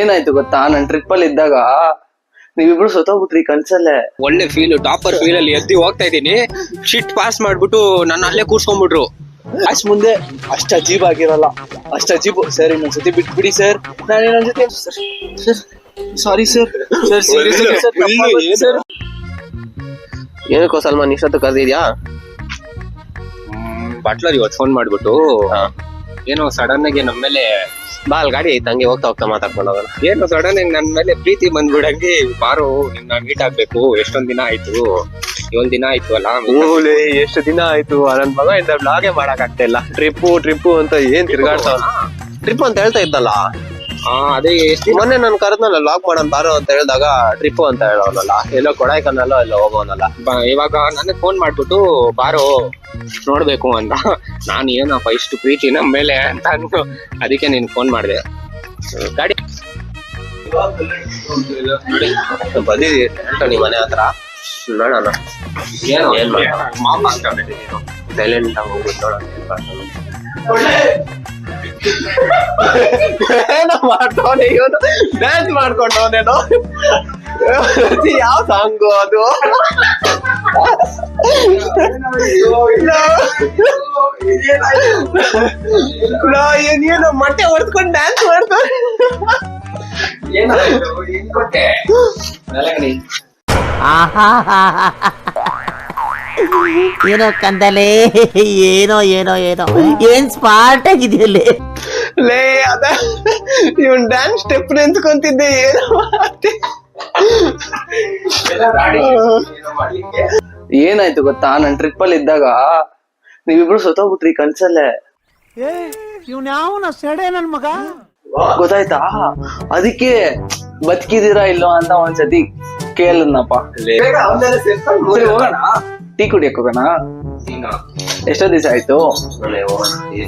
ಏನಾಯ್ತು ಗೊತ್ತಾ, ನಾನ್ ಟ್ರಿಪ್ ಅಲ್ಲಿ ಇದ್ದಾಗ ನೀವಿಬ್ರು ಸತ್ತೋಗ್ಬಿಟ್ರಿ ಕನ್ಸಲ್ಲೇ. ಒಳ್ಳೆ ಫೀಲ್, ಟಾಪರ್ ಫೀಲ್ ಅಲ್ಲಿ ಎದ್ದಿ ಹೋಗ್ತಾ ಇದೀನಿ, ಶಿಟ್ ಪಾಸ್ ಮಾಡ್ಬಿಟ್ಟು ನನ್ನ ಅಲ್ಲೇ ಕೂರ್ಸ್ಕೊಂಡ್ಬಿಟ್ರು. ಅಷ್ಟ್ ಮುಂದೆ ಅಷ್ಟ್ ಅಜೀಬ್ ಆಗಿರಲ್ಲ, ಅಷ್ಟ್ ಅಜೀಬ್. ಸರ್ ಇನ್ನೊಂದ್ಸತಿ ಬಿಟ್ಬಿಡಿ ಸರ್, ನಾನು ಇನ್ನೊಂದ್ಸತಿ ಸರ್ ಸಾರಿ ಸರ್ ಸರ್. ಏನಕ್ಕೋ ಸಲ್ಮಾನ್ ಇಷ್ಟೊತ್ತು ಕರೆದಿದ್ಯಾ? ಬಟ್ಲರ್ ಇವತ್ತು ಫೋನ್ ಮಾಡ್ಬಿಟ್ಟು ಏನೋ ಸಡನ್ ಆಗಿ ನಮ್ಮ ಮೇಲೆ ಬಾ ಅಲ್ಲಿ ಗಾಡಿ ಐತೆ, ಹಂಗೆ ಹೋಗ್ತಾ ಹೋಗ್ತಾ ಮಾತಾಡ್ಕೊಂಡು ಹೋಗೋಣ. ಏನೋ ಸಡನ್ ಆಗಿ ನನ್ನ ಮೇಲೆ ಪ್ರೀತಿ ಬಂದ್ಬಿಡಂಗೆ, ಬಾರೋ ನಿನ್ನ ಮೀಟ್ ಆಗ್ಬೇಕು, ಎಷ್ಟೊಂದ್ ದಿನ ಆಯ್ತು, 7 ದಿನ ಆಯ್ತು ಅಲ್ಲ. ಎಷ್ಟು ದಿನ ಆಯ್ತು, ನನ್ ಮಗ ಇಂದ ಬ್ಲಾಗೇ ಮಾಡಕ್ ಆಗ್ತಾ ಇಲ್ಲ. ಟ್ರಿಪ್ಪು ಅಂತ ಏನ್ ತಿರ್ಗಾಡ್ತಾವ. ಟ್ರಿಪ್ ಅಂತ ಹೇಳ್ತಾ ಇದ್ದಲ್ಲ, ಅದೇ ಮೊನ್ನೆ ನನ್ ಕರೆದ್ನಲ್ಲ ಲಾಗ್ ಮಾಡೋಣ ಬಾರೋ ಅಂತ ಹೇಳಿದಾಗ ಟ್ರಿಪ್ ಅಂತ ಹೇಳೋನಲ್ಲ, ಎಲ್ಲೋ ಕೊಡೈಕನ್ನಲ್ಲೋ ಎಲ್ಲೋ ಹೋಗೋನಲ್ಲ. ಇವಾಗ ನನಗೆ ಫೋನ್ ಮಾಡ್ಬಿಟ್ಟು ಬಾರೋ ನೋಡ್ಬೇಕು ಅಂತ. ನಾನು ಏನಪ್ಪ ಇಷ್ಟು ಪ್ರೀತಿ ನಮ್ಮ ಮೇಲೆ ಅಂತ ಅಂದು ಅದಕ್ಕೆ ನೀನ್ ಫೋನ್ ಮಾಡಿದೆ. ಗಾಡಿ ಬಂದಿದ್ದೀ ಆಂಟೋನಿ ಮನೆ ಹತ್ರ, ನೋಡೋಣ ಏನ್ ಸೈಲೆಂಟ್ ಆಗಿ ಹೋಗ್ಬಿಟ್ಟು ನೋಡೋಣ. ಮಾಡ್ತಾವನೆ ಇವನು, ಡ್ಯಾನ್ಸ್ ಮಾಡ್ಕೊಂಡವನೇನೋ. ಯಾವ ಸಾಂಗು ಅದು? ಏನೇನು ಮೊಟ್ಟೆ ಹೊಡ್ಸ್ಕೊಂಡು ಡ್ಯಾನ್ಸ್ ಮಾಡ್ತಾನೆ. ಏನೋ ಕಂದಲೇ, ಏನೋ ಏನೋ ಏನೋ ಏನ್ ಸ್ಮಾರ್ಟ್ ಆಗಿದೆಯಲ್ಲೇ ಲೇ. ಅದ ಇವನ್ ಡ್ಯಾನ್ಸ್ ಸ್ಟೆಪ್ ನಿಂತ್ಕೊಂತಿದ್ದೆ, ಏನೋ ಏನಾಯ್ತು ಗೊತ್ತಾ, ನಾನ್ ಟ್ರಿಪ್ ಅಲ್ಲಿ ಇದ್ದಾಗ ನೀವಿಬ್ರು ಸತ್ತೋಗ್ಬಿಟ್ರಿ ಕನ್ಸಲ್ಲೇ. ಇವ್ನ ಯಾವನ ಸೆಡೆ ನನ್ ಮಗ, ಗೊತ್ತಾಯ್ತಾ? ಅದಕ್ಕೆ ಬದುಕಿದೀರಾ ಇಲ್ಲೋ ಅಂತ ಒಂದ್ಸತಿ ಕೇಳನಪ್ಪ. ಹೋಗೋಣ, ಟೀ ಕುಡಿಯಕ್ ಹೋಗೋಣ. ಎಷ್ಟೋ ದಿವಸ ಆಯ್ತು.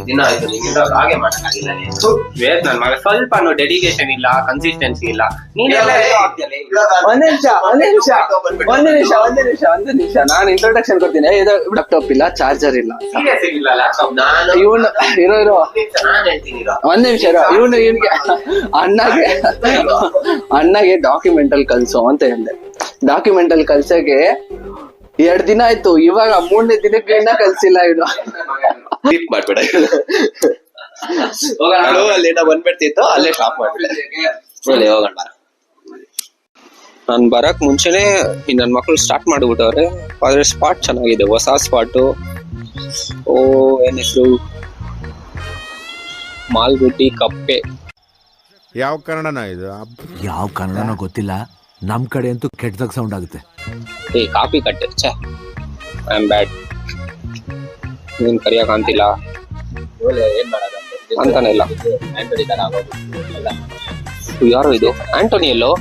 ದಿನ ಆಯ್ತು ನಿಮ್ಮಿಂದ ಹಾಗೆ ಮಾಡಕ್ಕಾಗಿಲ್ಲ. ನನ್ ಮಗ ಸ್ವಲ್ಪ ಡೆಡಿಕೇಶನ್ ಇಲ್ಲ, ಕನ್ಸಿಸ್ಟೆನ್ಸಿ ಇಲ್ಲ. ಒಂದ್ ನಿಮಿಷ ನಾನು ಇಂಟ್ರೊಡಕ್ಷನ್ ಕೊಡ್ತೀನಿ. ಲ್ಯಾಪ್ಟಾಪ್ ಇಲ್ಲ, ಚಾರ್ಜರ್ ಇಲ್ಲ. ಇವನು ಇರೋ ಒಂದ್ ನಿಮಿಷ ಇವನಿಗೆ ಅಣ್ಣಗೆ ಡಾಕ್ಯುಮೆಂಟಲ್ ಕಲ್ಸು ಅಂತ ಹೇಳಿದೆ. ಡಾಕ್ಯುಮೆಂಟಲ್ ಕಲ್ಸಕ್ಕೆ 2 ದಿನ ಆಯ್ತು, ಇವಾಗ 3ನೇ ದಿನಕ್ಕೆ ಇನ್ನ ಕಲ್ಸಿಲ್ಲ ಇವನು. ಮಾಡ್ಬೇಡ, ಅಲ್ಲಿ ಬಂದ್ಬಿಡ್ತಿತ್ತು, ಅಲ್ಲೇ ಸ್ಟಾಪ್ ಮಾಡ್ಬಿಟ್ಟೆ. ಹೋಗೋಣ. ನಾನ್ ಬರಕ್ ಮುಂಚೆನೆ ನನ್ ಮಕ್ಳು ಸ್ಟಾರ್ಟ್ ಮಾಡ್ಬಿಟ್ಟವ್ರೆ. ಆದ್ರೆ ಸ್ಪಾಟ್ ಚೆನ್ನಾಗಿದೆ, ಹೊಸ ಸ್ಪಾಟು. ಏನ್ ಹೆಸರು, ಮಾಲ್ಗುಡ್ಡಿ ಕಪ್ಪೆ. ಯಾವ ಕನ್ನಡನ ಇದು? ಯಾವ ಕನ್ನಡನೋ ಗೊತ್ತಿಲ್ಲ, ನಮ್ ಕಡೆ ಅಂತೂ ಕೆಟ್ಟದಾಗ ಸೌಂಡ್ ಆಗುತ್ತೆ. ಕಾಪಿ ಕಟ್ಟೆ, ಛೇ ಐ ಆಮ್ ಬ್ಯಾಡ್. ನೀನ್ ಕರಿಯಕ್ ಅಂತಿಲ್ಲ ಅಂತಾನೆ ಇಲ್ಲ. ಯಾರು ಇದು? ಆಂಟೋನಿ ಎಲ್ಲೋ?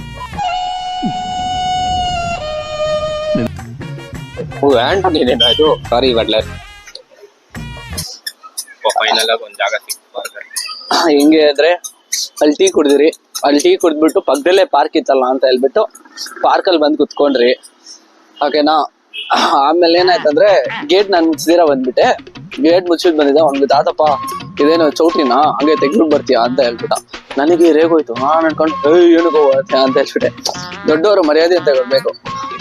ಆಂಟೋನಿ ಇದೇನಾ ಇದು? ಸಾರಿ ಬಟ್ಲರ್. ಫೈನಲ್ ಆಗಿ ಒಂದ್ ಜಾಗ ಸಿಕ್ತು. ಹೆಂಗೆ ಅಂದ್ರೆ ಅಲ್ಲಿ ಟೀ ಕುಡಿದ್ರಿ, ಅಲ್ಲಿ ಟೀ ಕುಡಿದ್ಬಿಟ್ಟು ಪಕ್ಕದಲ್ಲೇ ಪಾರ್ಕ್ ಇತ್ತಲ್ಲ ಅಂತ ಹೇಳ್ಬಿಟ್ಟು ಪಾರ್ಕಲ್ಲಿ ಬಂದು ಕುತ್ಕೊಂಡ್ರಿ, ಓಕೆನಾ? ಆಮೇಲೆ ಏನಾಯ್ತಂದ್ರೆ ಗೇಟ್ ನಾನು ಮುಚ್ಚಿದಿರ ಬಂದ್ಬಿಟ್ಟೆ. ಗೇಟ್ ಮುಚ್ಚಿದ್ ಬಂದಿದ್ದೆ. ಅವ್ನಿಗೆ ತಾತಪ್ಪ ಇದೇನು ಚೌಟಿನ ಹಂಗೆ ತೆಗ್ದ್ಬಿಟ್ಟು ಬರ್ತೀಯಾ ಅಂತ ಹೇಳ್ಬಿಟ್ಟ. ನನಗೆ ರೇಗೋಯ್ತು. ನಾನ್ ಅನ್ಕೊಂಡು ಏನಕ್ಕೋ ಅಂತ ಹೇಳ್ಬಿಟ್ಟೆ. ದೊಡ್ಡವರು ಮರ್ಯಾದೆ ಅಂತ ಕೊಡ್ಬೇಕು.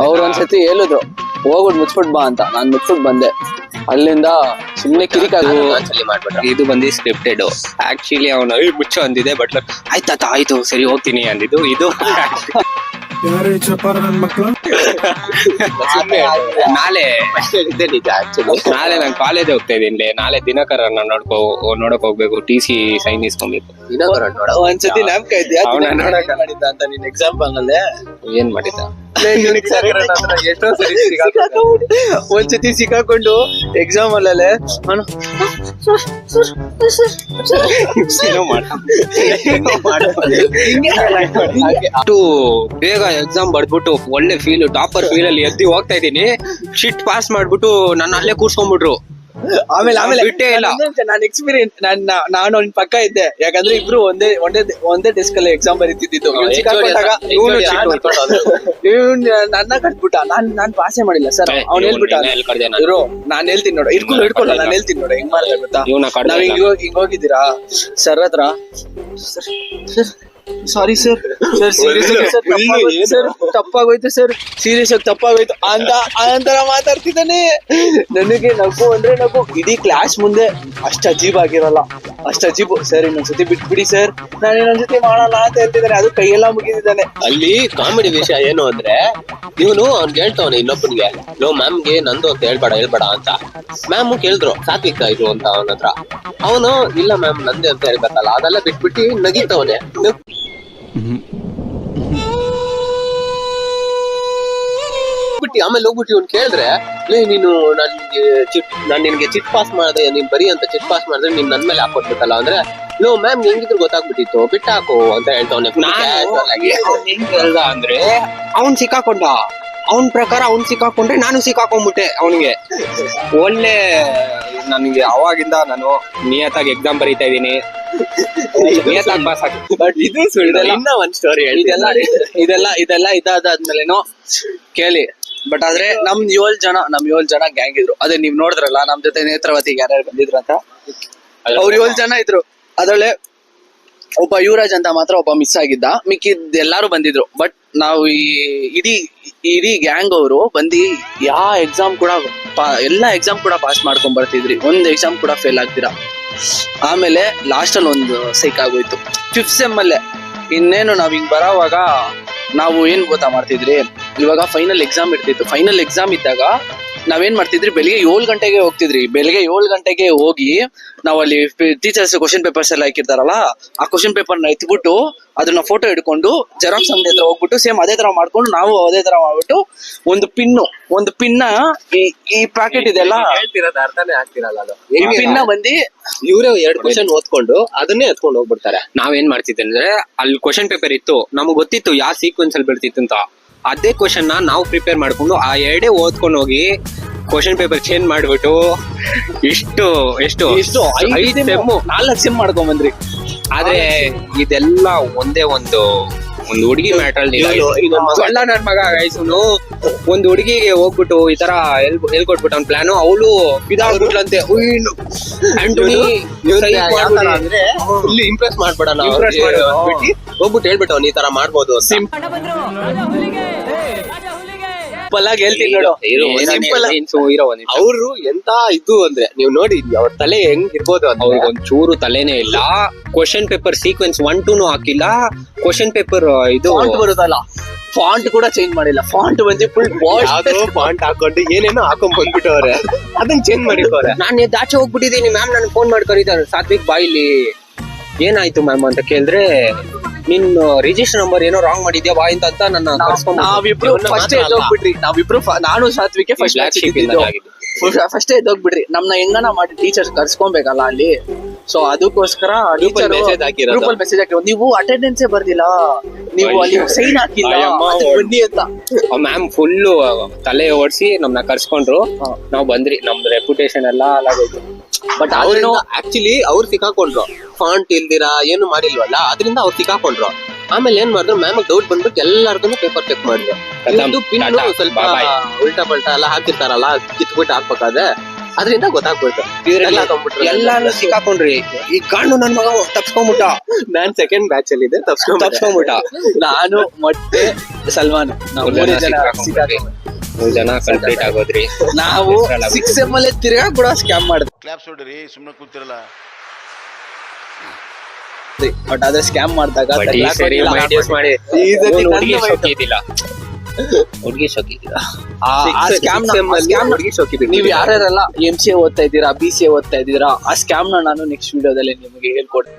ಅವ್ರು ಒಂದ್ಸತಿ ಹೇಳಿದ್ರು ಹೋಗ್ಬಿಟ್ಟು ಮುಚ್ಬಿಟ್ ಬಾ ಅಂತ. ನಾನ್ ಮುಚ್ಬಿಟ್ ಬಂದೆ. ಅಲ್ಲಿಂದ ಸುಮ್ನೆ ಕಿರಿಕಾಗ ಇದು ಬಂದು ಸ್ಕ್ರಿಪ್ಟೆಡ್. ಆಕ್ಚುಲಿ ಅವನು ಮುಚ್ಚು ಅಂದಿದೆ, ಬಟ್ ಆಯ್ತಾತ ಆಯ್ತು ಸರಿ ಹೋಗ್ತೀನಿ ಅಂದಿದ್ದು. ಇದು ನಾಳೆ ನಾನು ಕಾಲೇಜ್ ಹೋಗ್ತಾ ಇದೀನಿ. ನಾಳೆ ದಿನಕರನ್ನ ನೋಡಕ್ ಹೋಗ್ಬೇಕು. TC ಸೈನ್ ಇಸ್ಕೊಬೇಕು. ಒಂದ್ಸತಿ ನ್ಯಾಪ್ಕ ಇದ್ಯಾ ಮಾಡಿದ್ದ ಅಂತ ನೀನ್ ಎಕ್ಸಾಂಪಲ್ ನಲ್ಲಿ ಏನ್ ಮಾಡಿದ್ದ? ಎಷ್ಟೋ ಸರಿ ಒಂದ್ಸತಿ ಸಿಕ್ಕಾಕೊಂಡು ಎಕ್ಸಾಮ್ ಅಲ್ಲೇ ಬೇಗ ಎಕ್ಸಾಮ್ ಬಡ್ಬಿಟ್ಟು ಒಳ್ಳೆ ಫೀಲ್, ಟಾಪರ್ ಫೀಲ್ ಅಲ್ಲಿ ಎದ್ದಿ ಹೋಗ್ತಾ ಇದೀನಿ. ಶಿಟ್ ಪಾಸ್ ಮಾಡ್ಬಿಟ್ಟು ನನ್ನ ಅಲ್ಲೇ ಕೂರ್ಸ್ಕೊಂಡ್ಬಿಟ್ರು. ಆಮೇಲೆ ಬಿಟ್ಟೇ ಇಲ್ಲ. ನಾನು ಎಕ್ಸ್ಪೀರಿಯನ್ಸ್ ನಾನು ಅವ್ನ ಪಕ್ಕ ಇದ್ದೆ, ಯಾಕಂದ್ರೆ ಇಬ್ರು ಒಂದೇ ಡೆಸ್ಕ್ ಅಲ್ಲಿ ಎಕ್ಸಾಮ್ ಬರೀತಿದ್ದು. ನನ್ನ ಕಟ್ಬಿಟ್ಟ, ನಾನ್ ಪಾಸೇ ಮಾಡಿಲ್ಲ ಸರ್. ಅವ್ನು ಹೇಳ್ಬಿಟ್ಟ, ಇರೋ ನಾನ್ ಹೇಳ್ತೀನಿ ನೋಡ, ಇಟ್ಕೊಳ್ಳ ನಾನು ಹೇಳ್ತೀನಿ ನೋಡ ಹೆಂಗ್ ಮಾಡ್ದೆ ಗೊತ್ತಾ. ನಾವ್ ಹಿಂಗ್ ಹೋಗಿದ್ದೀರಾ ಸರ್ ಹತ್ರ, ಸಾರಿ ಸರ್, ತಪ್ಪಾಗೋಯ್ತು ಸರ್, ಸೀರಿಯಸ್ ಆಗಿ ತಪ್ಪಾಗೋಯ್ತು ಅಂತ ಮಾತಾಡ್ತಿದ್ದಾನೆ. ನನಗೆ ನಗು ಅಂದ್ರೆ ನಗು. ಇಡೀ ಕ್ಲಾಸ್ ಮುಂದೆ ಅಷ್ಟ್ ಅಜೀಬ್ ಆಗಿರಲ್ಲ, ಅಷ್ಟ್ ಅಜೀಬ್. ಸರ್ ಇನ್ನೊಂದ್ಸತಿ ಬಿಟ್ಬಿಡಿ ಸರ್, ನಾನು ಇನ್ನೊಂದ್ಸತಿ ಮಾಡೋಣ ಅಂತ ಹೇಳ್ತಿದ್ದಾನೆ. ಅದು ಕೈಯೆಲ್ಲ ಮುಗಿದಿದ್ದಾನೆ. ಅಲ್ಲಿ ಕಾಮಿಡಿ ವಿಷಯ ಏನು ಅಂದ್ರೆ, ಇವನು ಅವ್ನ್ಗೆ ಹೇಳ್ತಾವನೆ ಇನ್ನೊಬ್ಬನಿಗೆ, ನೋ ಮ್ಯಾಮ್ಗೆ ನಂದು ಅಂತ ಹೇಳ್ಬೇಡ ಅಂತ. ಮ್ಯಾಮ್ ಕೇಳಿದ್ರು ಸಾತ್ವಿಕ ಇದು ಅಂತ ಅವನ ಹತ್ರ. ಅವನು ಇಲ್ಲ ಮ್ಯಾಮ್ ನಂದೇ ಅಂತ ಹೇಳ್ಬೇಕಲ್ಲ, ಅದೆಲ್ಲ ಬಿಟ್ಬಿಟ್ಟು ನಗಿತವನೆ. ಆಮೇಲೆ ಹೋಗ್ಬಿಟ್ಟು ಇವ್ನು ಕೇಳಿದ್ರೆ, ಲೇ ನೀನು ನಾನ್ ನಿನ್ಗೆ ಚಿಟ್ ಪಾಸ್ ಮಾಡಿದೆ, ನೀನ್ ಬರೀ ಅಂತ ಚಿಟ್ ಪಾಸ್ ಮಾಡಿದ್ರೆ ನೀನ್ ನನ್ ಮೇಲೆ ಹಾಕೊಟ್ಬಿಟ್ಟಲ್ಲ ಅಂದ್ರೆ, ನೋ ಮ್ಯಾಮ್ ಹೆಂಗಿದ್ರು ಗೊತ್ತಾಗ್ಬಿಟ್ಟಿತ್ತು, ಬಿಟ್ಟಾಕು ಅಂತ ಹೇಳ್ತಾವನೆ. ಹೆಂಗ್ ಹೇಳ್ದ ಅಂದ್ರೆ, ಅವ್ನ್ ಸಿಕ್ಕಾಕೊಂಡ, ಅವನ್ ಪ್ರಕಾರ ಅವ್ನ್ ಸಿಕ್ಕಾಕೊಂಡ್ರೆ ನಾನು ಸಿಕ್ಕಾಕೊಂಡ್ಬಿಟ್ಟೆ ಅವನಿಗೆ. ಒಳ್ಳೆ ನನಗೆ ಅವಾಗಿಂದ ನಾನು ನಿಯತ್ತಾಗಿ ಎಕ್ಸಾಮ್ ಬರೀತಾ ಇದೀನಿ, ನಿಯತ್ತಾಗಿ ಪಾಸ್ ಆಗಿ. ಬಟ್ ಇದು ಸುಳ್ಳು. ಇನ್ನ ಒಂದ್ ಸ್ಟೋರಿ ಇದೆಲ್ಲ ಇದಾದ್ಮೇಲೆನೋ ಕೇಳಿ. ಬಟ್ ಆದ್ರೆ ನಮ್ 7 ಜನ ಗ್ಯಾಂಗ್ ಇದ್ರು. ಅದೇ ನೀವ್ ನೋಡಿದ್ರಲ್ಲ ನಮ್ ಜೊತೆ ನೇತ್ರಾವತಿಗೆ ಯಾರ್ಯಾರು ಬಂದಿದ್ರು ಅಂತ. ಅವ್ರು 7 ಜನ ಇದ್ರು. ಅದ್ರಲ್ಲೇ ಒಬ್ಬ ಯುವರಾಜ್ ಅಂತ ಮಾತ್ರ ಒಬ್ಬ ಮಿಸ್ ಆಗಿದ್ದ, ಮಿಕ್ಕಿದ್ ಎಲ್ಲಾರು ಬಂದಿದ್ರು. ಬಟ್ ನಾವು ಇಡೀ ಗ್ಯಾಂಗ್ ಅವರು ಬಂದು ಯಾವ ಎಕ್ಸಾಮ್ ಕೂಡ ಎಲ್ಲಾ ಎಕ್ಸಾಮ್ ಕೂಡ ಪಾಸ್ ಮಾಡ್ಕೊಂಡ್ ಬರ್ತಿದ್ರಿ, ಒಂದ್ ಎಕ್ಸಾಮ್ ಕೂಡ ಫೇಲ್ ಆಗ್ತೀರಾ. ಆಮೇಲೆ ಲಾಸ್ಟ್ ಅಲ್ಲಿ ಒಂದು ಸೈಕ್ ಆಗೋಯ್ತು 5th ಸೆಮ್ ಅಲ್ಲೇ. ಇನ್ನೇನು ನಾವ್ ಹಿಂಗ್ ಬರೋವಾಗ ನಾವು ಏನ್ ಗೊತ್ತಾ ಮಾಡ್ತಿದ್ರಿ, ಇವಾಗ ಫೈನಲ್ ಎಕ್ಸಾಮ್ ಇರ್ತಿತ್ತು. ಫೈನಲ್ ಎಕ್ಸಾಮ್ ಇದ್ದಾಗ ನಾವೇನ್ ಮಾಡ್ತಿದ್ರಿ, ಬೆಳಿಗ್ಗೆ 7 ಗಂಟೆಗೆ ಹೋಗ್ತಿದ್ರಿ. ಬೆಳಿಗ್ಗೆ 7 ಗಂಟೆಗೆ ಹೋಗಿ ನಾವ್ ಅಲ್ಲಿ ಟೀಚರ್ಸ್ ಕ್ವಶನ್ ಪೇಪರ್ಸ್ ಎಲ್ಲ ಹಾಕಿರ್ತಾರಲ್ಲ, ಆ ಕ್ವಶನ್ ಪೇಪರ್ ನ ಎತ್ಬಿಟ್ಟು ಅದನ್ನ ಫೋಟೋ ಹಿಡ್ಕೊಂಡು ಜೆರಾಕ್ಸ್ ಅಂಗಡಿ ಹತ್ರ ಹೋಗ್ಬಿಟ್ಟು ಸೇಮ್ ಅದೇ ತರ ಮಾಡ್ಕೊಂಡು ನಾವು ಅದೇ ತರ ಮಾಡ್ಬಿಟ್ಟು ಒಂದು ಪಿನ್ನ ಈ ಪ್ಯಾಕೆಟ್ ಇದೆಲ್ಲ ಹೇಳ್ತಿರೋದು ಅರ್ಥನೇ ಆಗ್ತಿರಲ್ಲ. ಅದು ಪಿನ್ನ ಬಂದು ಇವ್ರೆ 2 ಕ್ವಶನ್ ಓದ್ಕೊಂಡು ಅದನ್ನೇ ಎತ್ಕೊಂಡು ಹೋಗ್ಬಿಡ್ತಾರೆ. ನಾವೇನ್ ಮಾಡ್ತಿದ್ದೆ ಅಂದ್ರೆ, ಅಲ್ಲಿ ಕ್ವಶನ್ ಪೇಪರ್ ಇತ್ತು, ನಮಗ್ ಗೊತ್ತಿತ್ತು ಯಾವ ಸೀಕ್ವೆನ್ಸ್ ಅಲ್ಲಿ ಬೀಳ್ತಿತ್ತು ಅಂತ. ಅದೇ ಕ್ವಶನ್ ನಾವು ಪ್ರಿಪೇರ್ ಮಾಡ್ಕೊಂಡು ಆ 2 ಓದ್ಕೊಂಡು ಹೋಗಿ ಕ್ವಶನ್ ಪೇಪರ್ ಚೇಂಜ್ ಮಾಡ್ಬಿಟ್ಟು ಎಷ್ಟು 5 ಸೆಮ್ 4 ಸೆಮ್ ಮಾಡ್ಕೊಂಡ್ ಬಂದ್ರಿ. ಆದ್ರೆ ಇದೆಲ್ಲ ಒಂದೇ ಒಂದು ಹುಡುಗಿ ಮ್ಯಾಟರ್ ಅಲ್ಲಿ ಅಲ್ಲ ನನ್ ಮಗ ಗೈಸುನು ಒಂದು ಹುಡುಗಿಗೆ ಹೋಗ್ಬಿಟ್ಟು ಈ ತರ ಹೇಳ್ಕೊಟ್ಬಿಟ್ಟು ಅವ್ನ ಪ್ಲಾನು, ಅವಳು ಇದಾಗ್ಬಿಟ್ಲಂತೆ. ಅಂದ್ರೆ ಫುಲ್ ಇಂಪ್ರೆಸ್ ಮಾಡ್ಬಿಡೋಣ, ಹೋಗ್ಬಿಟ್ಟು ಹೇಳ್ಬಿಟ್ಟು ಅವ್ನು ಈ ತರ ಮಾಡ್ಬೋದು. ಸಿಂಪಲ್ ಆಗಿ ಹೇಳ್ತೀನಿ ನೋಡು, ಅವ್ರು ಎಂತ ಇದು ಅಂದ್ರೆ ನೀವು ನೋಡಿ ಅವ್ರ ತಲೆ ಹೆಂಗ್ ಇರ್ಬೋದು ಅಂತ. ಅವ್ರಿಗೊಂದ್ ಚೂರು ತಲೆನೇ ಇಲ್ಲ. ಕ್ವಶನ್ ಪೇಪರ್ ಸೀಕ್ವೆನ್ಸ್ 1 2 ಹಾಕಿಲ್ಲ. ಕ್ವಶನ್ ಪೇಪರ್ ಇದು ಬರುತ್ತಲ್ಲ, ಫಾಂಟ್ ಕೂಡ ಚೇಂಜ್ ಮಾಡಿಲ್ಲ. ಫಾಂಟ್ ಬಂದು ಫುಲ್ ಫಾಂಟ್ ಹಾಕೊಂಡು ಏನೇನೋ ಹಾಕೊಂಡ್ ಬಂದ್ಬಿಟ್ಟವ್ರೆ, ಅದನ್ನ ಚೇಂಜ್ ಮಾಡಿಕೋರೆ. ನಾನು ದಾಚೆ ಹೋಗ್ಬಿಟ್ಟಿದ್ದೀನಿ ಮ್ಯಾಮ್, ನನ್ ಫೋನ್ ಮಾಡಿ ಕರೀತಾರೆ. ಸಾತ್ವಿಕ್ ಬಾಯಿಲಿ ಏನಾಯ್ತು ಮ್ಯಾಮ್ ಅಂತ ಕೇಳಿದ್ರೆ, ನಿನ್ ರಿಜಿಸ್ಟರ್ ನಂಬರ್ ಏನೋ ರಾಂಗ್ ಮಾಡಿದ್ಯಾ ಬಾ ಅಂತ ನನ್ನ ನಾವಿಬ್ರು ಫಸ್ಟ್ ಎದ್ದೋಗ್ಬಿಟ್ರಿ. ನಾನು ಸಾತ್ವಿಕೆ ಫಸ್ಟ್ ಎದ್ದೋಗ್ಬಿಡ್ರಿ. ನಮ್ನ ಹೆಂಗನ ಮಾಡಿ ಟೀಚರ್ಸ್ ಕರ್ಸ್ಕೊಬೇಕಲ್ಲ ಅಲ್ಲಿ. ಸೊ ಅದಕ್ಕೋಸ್ಕರ ಮೆಸೇಜ್ ಹಾಕಿರೋ, ನೀವು ಅಟೆಂಡೆನ್ಸ್ ಬರ್ದಿಲ್ಲ, ನೀವು ಅಲ್ಲಿ ಸೈನ್ ಹಾಕಿಲ್ಲ, ಬನ್ನಿ ಅಂತ. ಮ್ಯಾಮ್ ಫುಲ್ ತಲೆ ಓಡಿಸಿ ನಮ್ನ ಕರ್ಸ್ಕೊಂಡ್ರು. ನಾವ್ ಬಂದ್ರಿ, ನಮ್ದು ರೆಪ್ಯುಟೇಷನ್ ಎಲ್ಲ ಹಾಳಾಗೋಯ್ತು. ಬಟ್ ಅವ್ರಿಂದ ಆಕ್ಚುಲಿ ಅವ್ರು ಸಿಕ್ಕಾಕೊಂಡ್ರು, ಫಾಂಟ್ ಇಲ್ದಿರಾ ಏನು ಮಾಡಿಲ್ವಲ್ಲ, ಅದರಿಂದ ಅವ್ರು ಸಿಕ್ಕಾಕೊಂಡ್ರು. ಆಮೇಲೆ ಏನ್ ಮಾಡಿದ್ರು, ಮ್ಯಾಮ್ ಡೌಟ್ ಬಂದ್ಬಿಟ್ಟು ಎಲ್ಲಾರ್ಗು ಪೇಪರ್ ಚೆಕ್ ಮಾಡಿದ್ರು. ಪಿನ್ನು ಸ್ವಲ್ಪ ಉಲ್ಟಾ ಪಲ್ಟಾ ಎಲ್ಲ ಹಾಕಿರ್ತಾರಲ್ಲ, ಕಿತ್ಬಿಟ್ಟು ಹಾಕ್ಬೇಕಾದ್ರೆ ಅದರಿಂದ ಗೊತ್ತಾಗ್ಬಿಡ್ತು. ಎಲ್ಲಾರು ಸಿಕ್ಕಾಕೊಂಡ್ರಿ. ಈ ಕಾಣು ನನ್ ಮಗ ತಪ್ಸ್ಕೊಂಡ್ಬಿಟ್ಟ. ನಾನ್ ಸೆಕೆಂಡ್ ಬ್ಯಾಚ್ ಅಲ್ಲಿ ಇದೆ, ತಪ್ಸ್ಕೊಂಡ್ಬಿಟ್ಟ. ನಾನು ಮತ್ತೆ ಸಲ್ಮಾನ್ ನಾವು 3 ಜನ ಕಂಪ್ಲೀಟ್ ಆಗೋದ್ರಿ. ನಾವು 6 ಸೆಮ್ ಅಲ್ಲಿ ತಿರ್ಗಾ ಕೂಡ ಸ್ಕ್ಯಾಮ್ ಮಾಡಿದ್ವಿ. ಕ್ಲಾಪ್ಸ್ ಹೊಡ್ರಿ, ಸುಮ್ಮನೆ ಕೂತಿರಲ್ಲ. ಬಟ್ ಅದೇ ಸ್ಕ್ಯಾಮ್ ಮಾಡಿದಾಗ ಹುಡುಗಿ ಶೋಕಿದಿಲ್ಲ. ನೀವು ಯಾರ್ಯಾರೆಲ್ಲ MCA ಓದ್ತಾ ಇದ್ದೀರಾ, BCA ಓದ್ತಾ ಇದ್ದೀರಾ, ಆ ಸ್ಕ್ಯಾಮ್ ನ ನಾನು ನೆಕ್ಸ್ಟ್ ವಿಡಿಯೋದಲ್ಲಿ ನಿಮಗೆ ಹೇಳ್ಕೊಡ್ತೀನಿ.